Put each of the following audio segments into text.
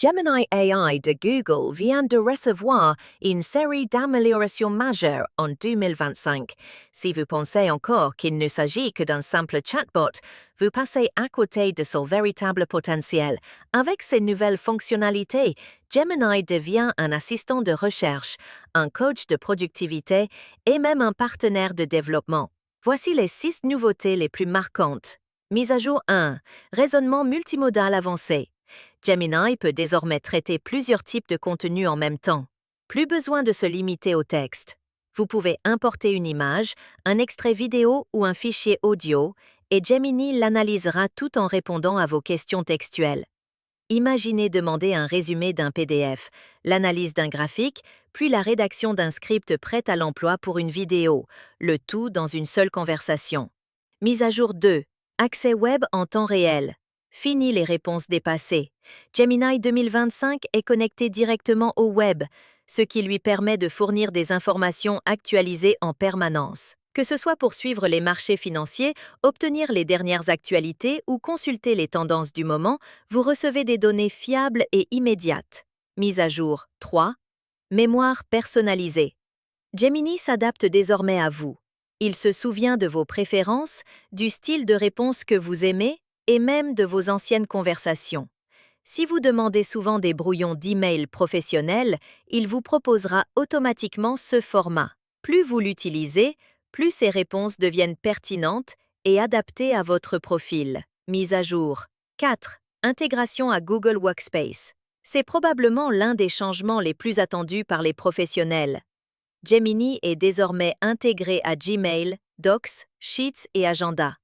Gemini AI de Google vient de recevoir une série d'améliorations majeures en 2025. Si vous pensez encore qu'il ne s'agit que d'un simple chatbot, vous passez à côté de son véritable potentiel. Avec ces nouvelles fonctionnalités, Gemini devient un assistant de recherche, un coach de productivité et même un partenaire de développement. Voici les 6 nouveautés les plus marquantes. Mise à jour 1. Raisonnement multimodal avancé. Gemini peut désormais traiter plusieurs types de contenus en même temps. Plus besoin de se limiter au texte. Vous pouvez importer une image, un extrait vidéo ou un fichier audio, et Gemini l'analysera tout en répondant à vos questions textuelles. Imaginez demander un résumé d'un PDF, l'analyse d'un graphique, puis la rédaction d'un script prêt à l'emploi pour une vidéo, le tout dans une seule conversation. Mise à jour 2. Accès web en temps réel. Fini les réponses dépassées. Gemini 2025 est connecté directement au web, ce qui lui permet de fournir des informations actualisées en permanence. Que ce soit pour suivre les marchés financiers, obtenir les dernières actualités ou consulter les tendances du moment, vous recevez des données fiables et immédiates. Mise à jour 3. Mémoire personnalisée. Gemini s'adapte désormais à vous. Il se souvient de vos préférences, du style de réponse que vous aimez et même de vos anciennes conversations. Si vous demandez souvent des brouillons d'emails professionnels, il vous proposera automatiquement ce format. Plus vous l'utilisez, plus ces réponses deviennent pertinentes et adaptées à votre profil. Mise à jour 4. Intégration à Google Workspace. C'est probablement l'un des changements les plus attendus par les professionnels. Gemini est désormais intégré à Gmail, Docs, Sheets et Agenda.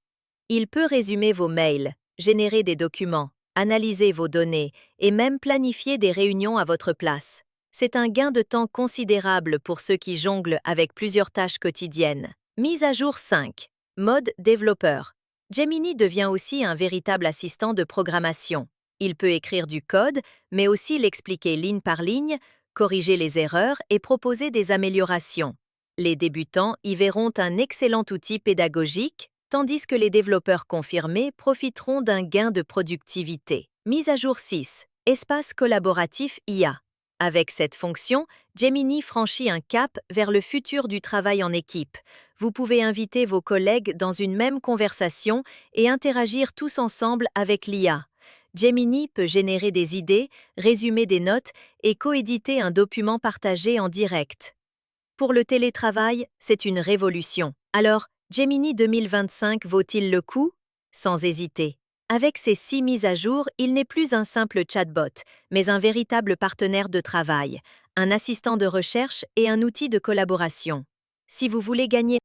Il peut résumer vos mails, générer des documents, analyser vos données et même planifier des réunions à votre place. C'est un gain de temps considérable pour ceux qui jonglent avec plusieurs tâches quotidiennes. Mise à jour 5. Mode développeur. Gemini devient aussi un véritable assistant de programmation. Il peut écrire du code, mais aussi l'expliquer ligne par ligne, corriger les erreurs et proposer des améliorations. Les débutants y verront un excellent outil pédagogique, tandis que les développeurs confirmés profiteront d'un gain de productivité. Mise à jour 6. Espace collaboratif IA. Avec cette fonction, Gemini franchit un cap vers le futur du travail en équipe. Vous pouvez inviter vos collègues dans une même conversation et interagir tous ensemble avec l'IA. Gemini peut générer des idées, résumer des notes et coéditer un document partagé en direct. Pour le télétravail, c'est une révolution. Alors, Gemini 2025 vaut-il le coup? Sans hésiter. Avec ces 6 mises à jour, il n'est plus un simple chatbot, mais un véritable partenaire de travail, un assistant de recherche et un outil de collaboration. Si vous voulez gagner